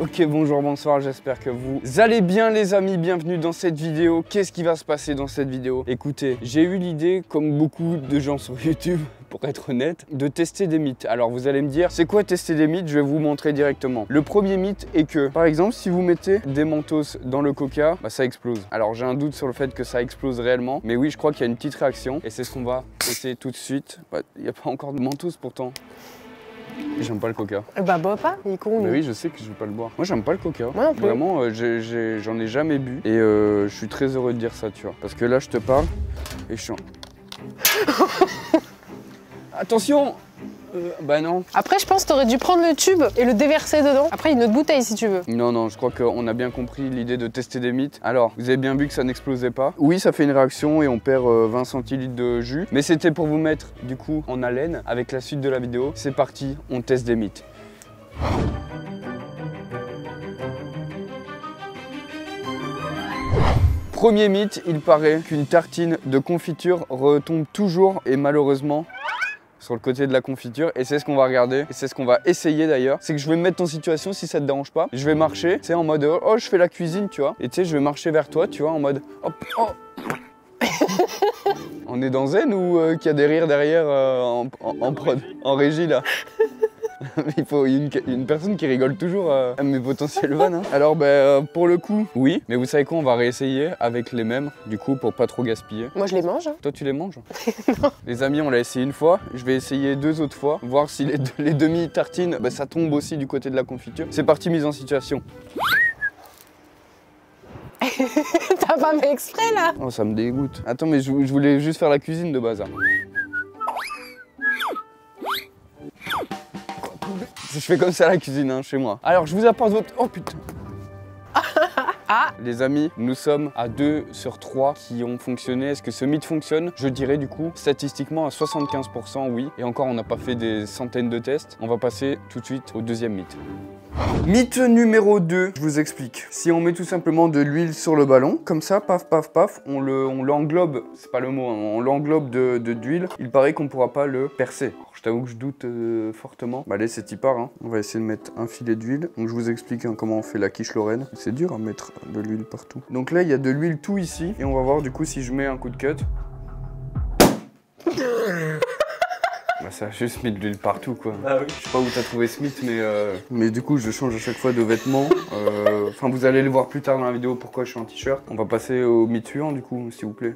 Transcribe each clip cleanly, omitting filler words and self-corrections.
Ok, bonjour, bonsoir, j'espère que vous allez bien les amis, bienvenue dans cette vidéo. Qu'est-ce qui va se passer dans cette vidéo? Écoutez, j'ai eu l'idée, comme beaucoup de gens sur YouTube, pour être honnête, de tester des mythes. Alors vous allez me dire, c'est quoi tester des mythes? Je vais vous montrer directement. Le premier mythe est que, par exemple, si vous mettez des Mentos dans le coca, bah, ça explose. Alors j'ai un doute sur le fait que ça explose réellement, mais oui, je crois qu'il y a une petite réaction, et c'est ce qu'on va essayer tout de suite. Bah, il n'y a pas encore de Mentos pourtant. J'aime pas le coca. Bah bois pas, il est con. Mais oui, je sais que je vais pas le boire. Moi, j'aime pas le coca. Moi non plus. Vraiment, j'en ai jamais bu. Et je suis très heureux de dire ça, tu vois. Parce que là, je te parle et je suis... Attention! Bah non. Après, je pense que t'aurais dû prendre le tube et le déverser dedans. Après, une autre bouteille si tu veux. Non, non, je crois qu'on a bien compris l'idée de tester des mythes. Alors, vous avez bien vu que ça n'explosait pas. Oui, ça fait une réaction et on perd 20 centilitres de jus. Mais c'était pour vous mettre, du coup, en haleine avec la suite de la vidéo. C'est parti, on teste des mythes. Premier mythe, il paraît qu'une tartine de confiture retombe toujours et malheureusement sur le côté de la confiture, et c'est ce qu'on va regarder et c'est ce qu'on va essayer d'ailleurs. C'est que je vais me mettre en situation, si ça te dérange pas, je vais marcher, tu sais, en mode oh je fais la cuisine, tu vois, et tu sais je vais marcher vers toi, tu vois, en mode hop, oh. On est dans Zen ou qu'il y a des rires derrière en prod, en régie là? Il faut une personne qui rigole toujours à mes potentiels vannes. Hein. Alors pour le coup, oui. Mais vous savez quoi, on va réessayer avec les mêmes, du coup, pour pas trop gaspiller. Moi je les mange. Hein. Toi tu les manges? Non. Les amis, on l'a essayé une fois. Je vais essayer 2 autres fois. Voir si les demi-tartines, bah, ça tombe aussi du côté de la confiture. C'est parti, mise en situation. T'as pas fait exprès là? Oh, ça me dégoûte. Attends, mais je voulais juste faire la cuisine de base. Hein. Je fais comme ça à la cuisine, hein, chez moi. Alors, je vous apporte votre... Oh putain. Ah. Les amis, nous sommes à 2 sur 3 qui ont fonctionné. Est-ce que ce mythe fonctionne? Je dirais du coup, statistiquement à 75% oui. Et encore, on n'a pas fait des centaines de tests. On va passer tout de suite au deuxième mythe. Mythe numéro 2, je vous explique. Si on met tout simplement de l'huile sur le ballon, comme ça, paf, paf, paf, on l'englobe, c'est pas le mot, hein, on l'englobe d'huile, il paraît qu'on pourra pas le percer. Alors, je t'avoue que je doute fortement. Bah allez, c'est y part, hein. On va essayer de mettre un filet d'huile. Donc je vous explique hein, comment on fait la quiche lorraine. C'est dur à mettre de l'huile partout. Donc là, il y a de l'huile tout ici, et on va voir du coup si je mets un coup de cut. Bah ça a juste mis de l'huile partout quoi. Ah oui. Je sais pas où t'as trouvé ce mythe mais du coup je change à chaque fois de vêtements. Enfin vous allez le voir plus tard dans la vidéo pourquoi je suis en t-shirt. On va passer au mythe suivant du coup s'il vous plaît.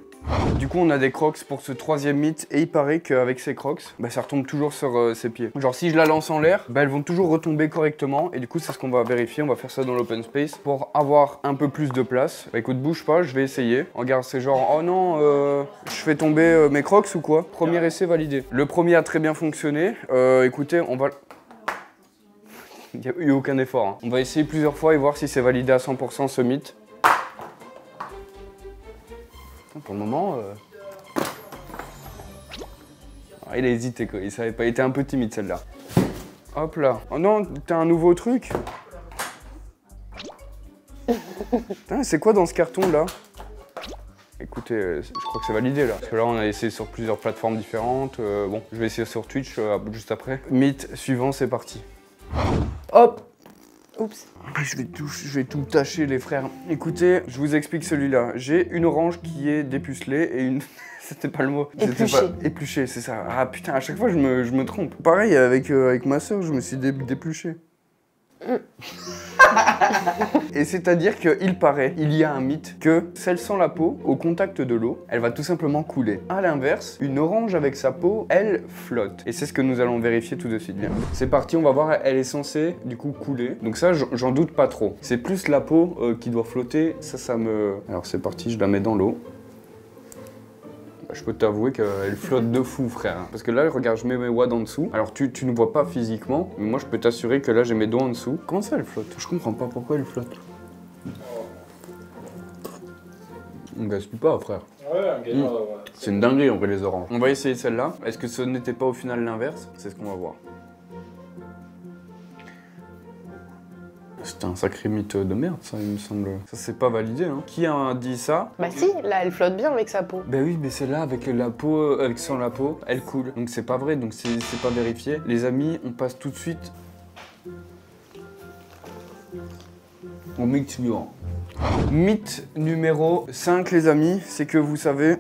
Du coup on a des crocs pour ce troisième mythe et il paraît qu'avec ces crocs, bah, ça retombe toujours sur ses pieds. Genre si je la lance en l'air, bah, elles vont toujours retomber correctement et du coup c'est ce qu'on va vérifier. On va faire ça dans l'open space pour avoir un peu plus de place. Bah écoute bouge pas, je vais essayer. Regarde c'est genre oh non je fais tomber mes crocs ou quoi? Premier essai validé. Le premier a très bien fonctionné. Écoutez on va... Il n'y a eu aucun effort. Hein. On va essayer plusieurs fois et voir si c'est validé à 100% ce mythe. Pour le moment... Ah, il a hésité quoi, il savait pas, il était un peu timide celle-là. Hop là. Oh non, t'as un nouveau truc. Putain, c'est quoi dans ce carton là? Écoutez, je crois que c'est validé là. Parce que là on a essayé sur plusieurs plateformes différentes. Bon, je vais essayer sur Twitch juste après. Mythe suivant, c'est parti. Hop! Oups. Je vais tout tâcher les frères. Écoutez, je vous explique celui-là. J'ai une orange qui est dépucelée et une... C'était pas le mot. Épluché. Épluché, c'est ça. Ah putain, à chaque fois je me trompe. Pareil avec ma soeur, je me suis dépluché. Et c'est-à-dire qu'il paraît, il y a un mythe que celle sans la peau, au contact de l'eau, elle va tout simplement couler. À l'inverse, une orange avec sa peau, elle flotte. Et c'est ce que nous allons vérifier tout de suite. Bien. C'est parti, on va voir, elle est censée du coup couler. Donc ça, j'en doute pas trop. C'est plus la peau qui doit flotter, ça me... Alors c'est parti, je la mets dans l'eau. Je peux t'avouer qu'elle flotte de fou, frère. Parce que là, regarde, je mets mes doigts en dessous. Alors, tu ne vois pas physiquement, mais moi, je peux t'assurer que là, j'ai mes doigts en dessous. Comment ça, elle flotte? Je comprends pas pourquoi elle flotte. On gaspille pas, frère. Ouais, c'est une dinguerie, en vrai, les oranges. On va essayer celle-là. Est-ce que ce n'était pas au final l'inverse? C'est ce qu'on va voir. C'était un sacré mythe de merde, ça, il me semble. Ça, c'est pas validé, hein. Qui a dit ça? Bah si, là, elle flotte bien avec sa peau. Bah oui, mais celle-là, avec la peau, avec sans la peau, elle coule. Donc c'est pas vrai, donc c'est pas vérifié. Les amis, on passe tout de suite Au mythe suivant. Mythe numéro 5 les amis, c'est que vous savez...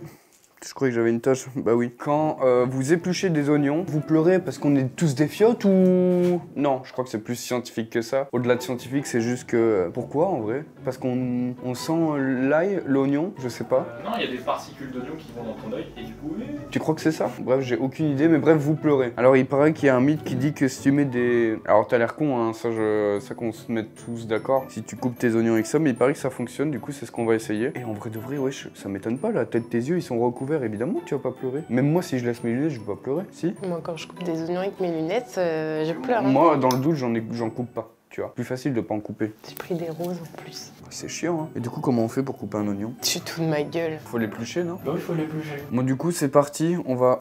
Je croyais que j'avais une tâche, bah oui. Quand vous épluchez des oignons, vous pleurez parce qu'on est tous des fiottes ou... Non, je crois que c'est plus scientifique que ça. Au-delà de scientifique, c'est juste que... Pourquoi en vrai? Parce qu'on sent l'ail, l'oignon, je sais pas. Non, il y a des particules d'oignon qui vont dans ton œil et du coup... Tu crois que c'est ça? Bref, j'ai aucune idée, mais bref, vous pleurez. Alors il paraît qu'il y a un mythe qui dit que si tu mets des... Alors t'as l'air con, hein, ça qu'on se mette tous d'accord. Si tu coupes tes oignons avec ça, mais il paraît que ça fonctionne, du coup c'est ce qu'on va essayer. Et en vrai de vrai, wesh, ça m'étonne pas, la tête de tes yeux, ils sont recouverts. Évidemment tu vas pas pleurer. Même moi si je laisse mes lunettes je vais pas pleurer, si. Moi quand je coupe des oignons avec mes lunettes, je pleure. Hein. Moi dans le doute j'en coupe pas, tu vois. Plus facile de pas en couper. J'ai pris des roses en plus. C'est chiant hein. Et du coup comment on fait pour couper un oignon? Tu te fous de ma gueule. Faut l'éplucher non? Bah oui, il faut l'éplucher. Bon du coup c'est parti, on va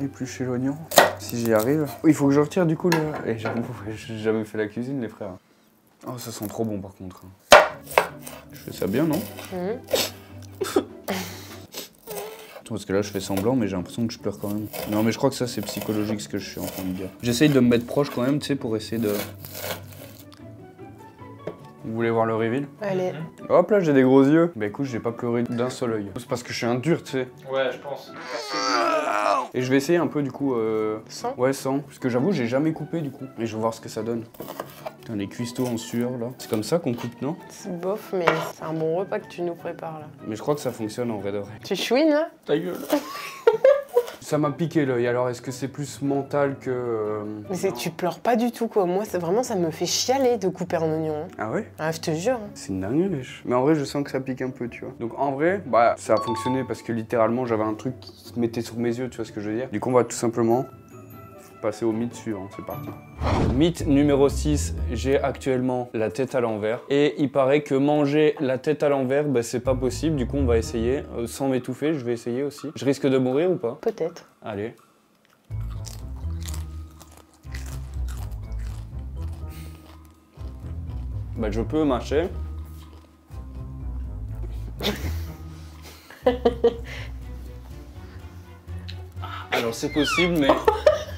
éplucher l'oignon. Si j'y arrive. Il faut que je retire du coup le... Et j'avoue, j'ai jamais fait la cuisine les frères. Oh ça sent trop bon par contre. Je fais ça bien non? Parce que là je fais semblant mais j'ai l'impression que je pleure quand même. Non mais je crois que ça c'est psychologique ce que je suis en train de dire. J'essaye de me mettre proche quand même, tu sais, pour essayer de... Vous voulez voir le reveal? Allez. Hop là j'ai des gros yeux. Bah écoute j'ai pas pleuré d'un seul œil. C'est parce que je suis un dur tu sais. Ouais, je pense. Et je vais essayer un peu du coup... Sans? Ouais sans. Parce que j'avoue j'ai jamais coupé du coup. Et je vais voir ce que ça donne. Putain les cuistots en sueur là. C'est comme ça qu'on coupe non? C'est bof mais c'est un bon repas que tu nous prépares là. Mais je crois que ça fonctionne en vrai de vrai. Tu chouines là? Ta gueule. Ça m'a piqué l'œil, alors est-ce que c'est plus mental que... Mais tu pleures pas du tout quoi. Moi vraiment ça me fait chialer de couper un oignon. Hein. Ah ouais? Ah je te jure. Hein. C'est une dinguerie, wesh. Mais en vrai, je sens que ça pique un peu, tu vois. Donc en vrai, bah, ça a fonctionné parce que littéralement, j'avais un truc qui se mettait sur mes yeux, tu vois ce que je veux dire. Du coup, on va tout simplement passer au mythe suivant, c'est parti. Mythe numéro 6, j'ai actuellement la tête à l'envers. Et il paraît que manger la tête à l'envers, bah, c'est pas possible. Du coup, on va essayer. Sans m'étouffer, je vais essayer aussi. Je risque de mourir ou pas? Peut-être. Allez. Bah, je peux marcher. Alors c'est possible, mais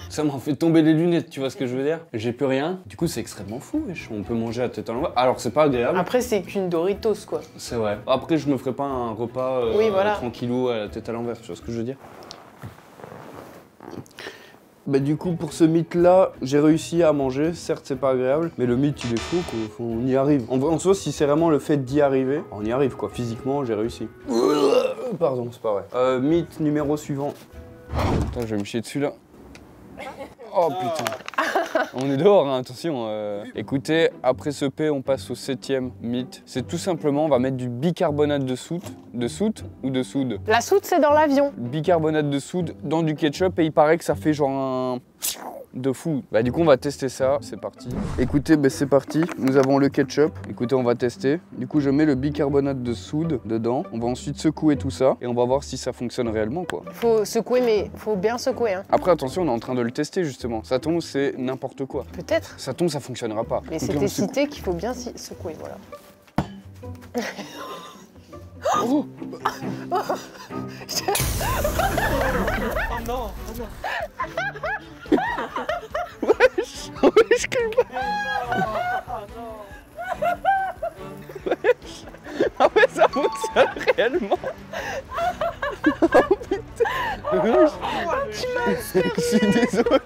ça m'en fait tomber les lunettes, tu vois ce que je veux dire? J'ai plus rien. Du coup, c'est extrêmement fou, wesh. On peut manger à tête à l'envers. Alors c'est pas agréable. Après c'est qu'une Doritos quoi. C'est vrai. Après, je me ferai pas un repas Oui, voilà. tranquillou à la tête à l'envers, tu vois ce que je veux dire? Bah du coup pour ce mythe là, j'ai réussi à manger, certes c'est pas agréable, mais le mythe il est fou quoi, on y arrive. En soi si c'est vraiment le fait d'y arriver, on y arrive quoi, physiquement j'ai réussi. Pardon, c'est pas vrai. Mythe numéro suivant. Putain je vais me chier dessus là. Oh putain. On est dehors hein, attention. Écoutez, après ce P on passe au 7e mythe. C'est tout simplement, on va mettre du bicarbonate de soude. De soude ou de soude? La soude c'est dans l'avion. Bicarbonate de soude dans du ketchup et il paraît que ça fait genre un... de fou. Bah du coup on va tester ça, c'est parti. Écoutez, bah, c'est parti, nous avons le ketchup. Écoutez, on va tester. Du coup je mets le bicarbonate de soude dedans. On va ensuite secouer tout ça et on va voir si ça fonctionne réellement quoi. Faut secouer mais faut bien secouer hein. Après attention, on est en train de le tester justement. Ça tombe, c'est n'importe quoi. Peut-être. Ça tombe, ça fonctionnera pas. Mais Donc là, c'était on secoue. cité qu'il faut bien secouer, voilà. Oh Oh non, oh non. Wesh, wesh, quel Wesh. Ah ouais, ça fonctionne réellement. Oh putain. Wesh. Je suis désolé.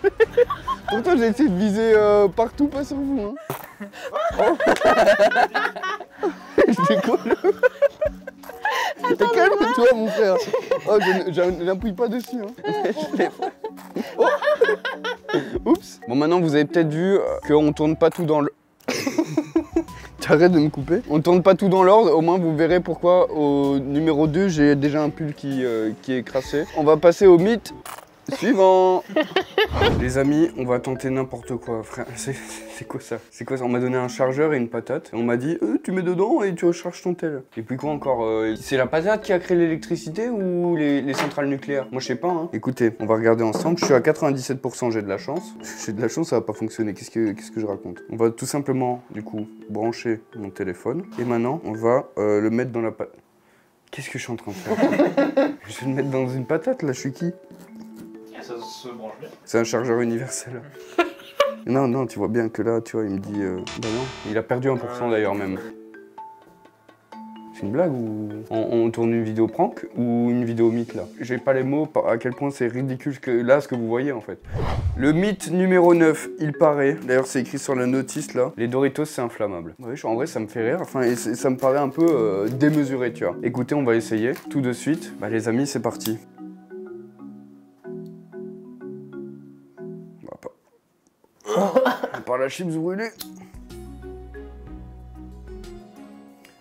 Pourtant j'ai essayé de viser partout, pas sur vous. Hein. Oh. Je décolle. Calme-toi mon frère. Oh, je n'appuie pas dessus. Hein. Oh. Oups. Bon maintenant vous avez peut-être vu qu'on tourne pas tout dans le... T'arrêtes de me couper. On tourne pas tout dans l'ordre, au moins vous verrez pourquoi au numéro 2 j'ai déjà un pull qui est crassé. On va passer au mythe suivant. Les amis, on va tenter n'importe quoi, frère. C'est quoi ça? C'est quoi ça? On m'a donné un chargeur et une patate. Et on m'a dit, tu mets dedans et tu recharges ton tel. Et puis quoi encore? C'est la patate qui a créé l'électricité ou les centrales nucléaires? Moi je sais pas, hein. Écoutez, on va regarder ensemble. Je suis à 97%, j'ai de la chance. J'ai de la chance, ça va pas fonctionner. Qu'est-ce que je raconte? On va tout simplement, du coup, brancher mon téléphone. Et maintenant, on va le mettre dans la patate. Qu'est-ce que je suis en train de faire? Je vais le mettre dans une patate, là, je suis qui? Ça se branche bien. C'est un chargeur universel. Non, non, tu vois bien que là, tu vois, il me dit... Bah non, il a perdu 1% d'ailleurs même. C'est une blague ou on tourne une vidéo prank ou une vidéo mythe là? J'ai pas les mots à quel point c'est ridicule que là ce que vous voyez en fait. Le mythe numéro 9, il paraît, d'ailleurs c'est écrit sur la notice là, les Doritos c'est inflammable. Ouais, en vrai ça me fait rire, enfin et ça me paraît un peu démesuré tu vois. Écoutez, on va essayer tout de suite. Bah les amis, c'est parti. On va pas... Par la chips brûlée.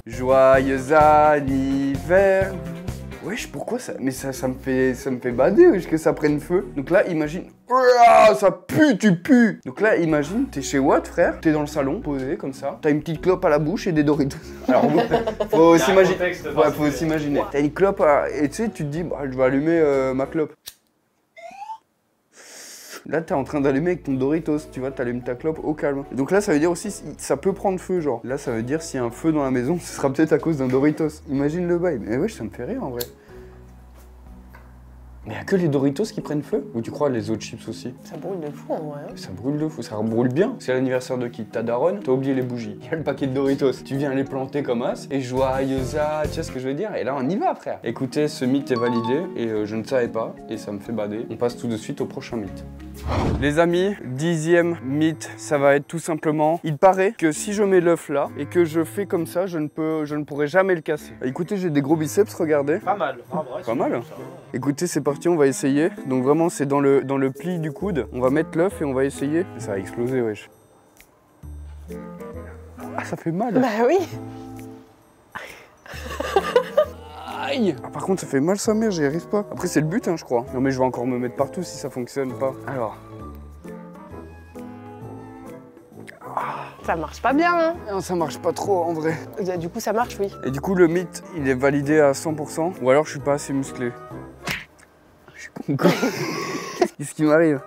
Joyeux anniversaire. Wesh, pourquoi ça? Mais ça me fait bader, wesh, que ça prenne feu. Donc là, imagine... Ouah, ça pue, tu pues. Donc là, imagine, t'es chez Watt, frère. T'es dans le salon, posé comme ça. T'as une petite clope à la bouche et des Doritos. Alors, faut s'imaginer. Ouais, faut s'imaginer. T'as une clope et tu sais, tu te dis, bah, je vais allumer ma clope. Là, t'es en train d'allumer avec ton Doritos, tu vois, t'allumes ta clope au calme. Donc là, ça veut dire aussi, ça peut prendre feu, genre. Là, ça veut dire s'il y a un feu dans la maison, ce sera peut-être à cause d'un Doritos. Imagine le bail. Mais wesh, ça me fait rire en vrai. Mais y'a que les Doritos qui prennent feu? Ou tu crois les autres chips aussi? Ça brûle de fou en vrai. Ça brûle de fou, ça brûle bien. C'est l'anniversaire de qui? Ta daronne? T'as oublié les bougies. Y'a le paquet de Doritos. Tu viens les planter comme as. Et joyeux tu vois ce que je veux dire? Et là on y va frère. Écoutez, ce mythe est validé et je ne savais pas. Et ça me fait bader. On passe tout de suite au prochain mythe. Les amis, 10e mythe, ça va être tout simplement, il paraît que si je mets l'œuf là et que je fais comme ça, je ne pourrai jamais le casser. Écoutez, j'ai des gros biceps, regardez. Pas mal. Ah, bah, pas mal. Écoutez, c'est parti, on va essayer. Donc vraiment, c'est dans le pli du coude. On va mettre l'œuf et on va essayer. Ça va exploser, wesh. Ah, ça fait mal. Bah oui. Aïe. Ah, par contre, ça fait mal sa mère, j'y arrive pas. Après, c'est le but, hein, je crois. Non, mais je vais encore me mettre partout si ça fonctionne pas. Alors. Ça marche pas bien, hein? Non, ça marche pas trop en vrai. Du coup, ça marche, oui. Et du coup, le mythe, il est validé à 100%. Ou alors, je suis pas assez musclé. Je suis con, quoi. Qu'est-ce qui m'arrive?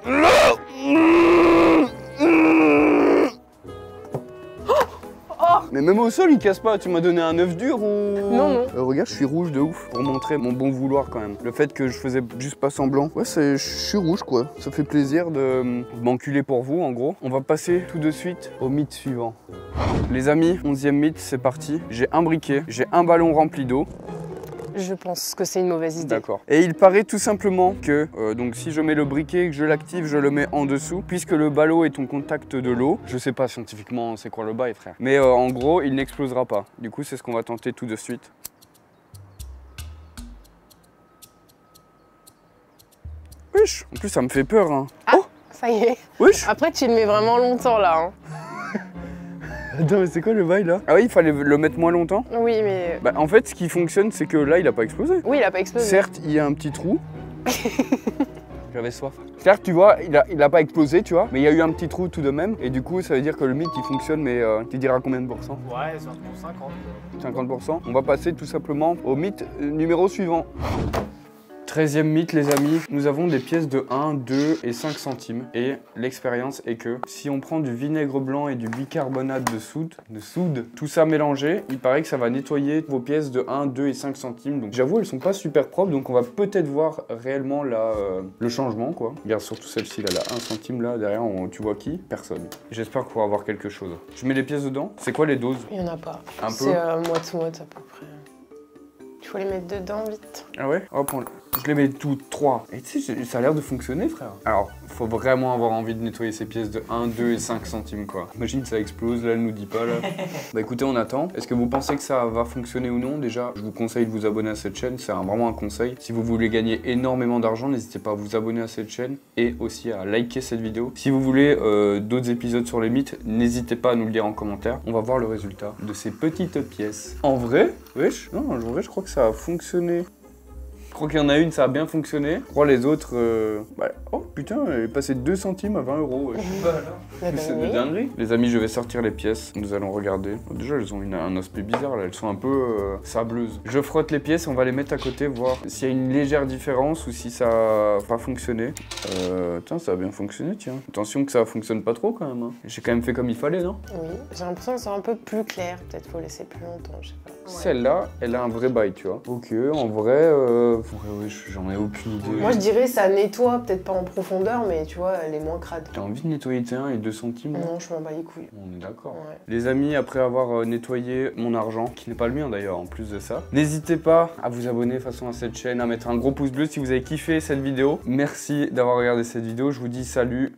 Mais même au sol, il casse pas. Tu m'as donné un œuf dur ou... Non, non. Regarde, je suis rouge de ouf. Pour montrer mon bon vouloir quand même. Le fait que je faisais juste pas semblant. Ouais, je suis rouge quoi. Ça fait plaisir de m'enculer pour vous en gros. On va passer tout de suite au mythe suivant. Les amis, 11e mythe, c'est parti. J'ai un briquet, j'ai un ballon rempli d'eau. Je pense que c'est une mauvaise idée. D'accord. Et il paraît tout simplement que, donc si je mets le briquet, que je l'active, je le mets en dessous, puisque le ballot est en contact de l'eau. Je sais pas scientifiquement c'est quoi le bail, frère. Mais en gros, il n'explosera pas. Du coup, c'est ce qu'on va tenter tout de suite. Wesh, en plus ça me fait peur, hein. Ah, oh, ça y est. Wesh. Après, tu le mets vraiment longtemps là, hein. Attends, mais c'est quoi le bail là? Ah oui, il fallait le mettre moins longtemps? Oui, mais... Bah en fait, ce qui fonctionne, c'est que là, il a pas explosé. Oui, il a pas explosé. Certes, il y a un petit trou. J'avais soif. Certes, tu vois, il a pas explosé, tu vois, mais il y a eu un petit trou tout de même. Et du coup, ça veut dire que le mythe, il fonctionne, mais tu diras combien de pourcents? Ouais, c'est pour 50. 50%. On va passer tout simplement au mythe numéro suivant. 13e mythe les amis, nous avons des pièces de 1, 2 et 5 centimes et l'expérience est que si on prend du vinaigre blanc et du bicarbonate de soude, tout ça mélangé, il paraît que ça va nettoyer vos pièces de 1, 2 et 5 centimes. Donc j'avoue elles sont pas super propres donc on va peut-être voir réellement le changement quoi. Regarde surtout celle-ci là, la 1 centime là derrière, tu vois qui? Personne. J'espère qu'on va voir quelque chose. Je mets les pièces dedans. C'est quoi les doses? Il y en a pas. Un peu? C'est moite-moite à peu près. Il faut les mettre dedans vite. Ah ouais? Hop, je les mets toutes 3. Et tu sais, ça a l'air de fonctionner, frère. Alors, faut vraiment avoir envie de nettoyer ces pièces de 1, 2 et 5 centimes, quoi. Imagine, ça explose, là, elle nous dit pas, là. Bah écoutez, on attend. Est-ce que vous pensez que ça va fonctionner ou non? Déjà, je vous conseille de vous abonner à cette chaîne, c'est vraiment un conseil. Si vous voulez gagner énormément d'argent, n'hésitez pas à vous abonner à cette chaîne et aussi à liker cette vidéo. Si vous voulez d'autres épisodes sur les mythes, n'hésitez pas à nous le dire en commentaire. On va voir le résultat de ces petites pièces. En vrai, wesh, non, en vrai, je crois que ça a fonctionné. Je crois qu'il y en a une, ça a bien fonctionné. Je crois les autres... bah, oh putain, elle est passée de 2 centimes à 20 €. C'est de dinguerie. Les amis, je vais sortir les pièces. Nous allons regarder. Déjà, elles ont un aspect bizarre là. Elles sont un peu sableuses. Je frotte les pièces, on va les mettre à côté, voir s'il y a une légère différence ou si ça n'a pas fonctionné. Tiens, ça a bien fonctionné, tiens. Attention que ça fonctionne pas trop quand même. Hein. J'ai quand même fait comme il fallait, non? Oui, j'ai l'impression que c'est un peu plus clair. Peut-être faut laisser plus longtemps, je sais pas. Celle-là, elle a un vrai bail, tu vois. Ok, en vrai, ouais, j'en ai aucune idée. Moi je dirais ça nettoie, peut-être pas en profondeur, mais tu vois, elle est moins crade. T'as envie de nettoyer tes 1 et 2 centimes? Non, je m'en bats les couilles. On est d'accord. Ouais. Les amis, après avoir nettoyé mon argent, qui n'est pas le mien d'ailleurs en plus de ça, n'hésitez pas à vous abonner façon à cette chaîne, à mettre un gros pouce bleu si vous avez kiffé cette vidéo. Merci d'avoir regardé cette vidéo, je vous dis salut.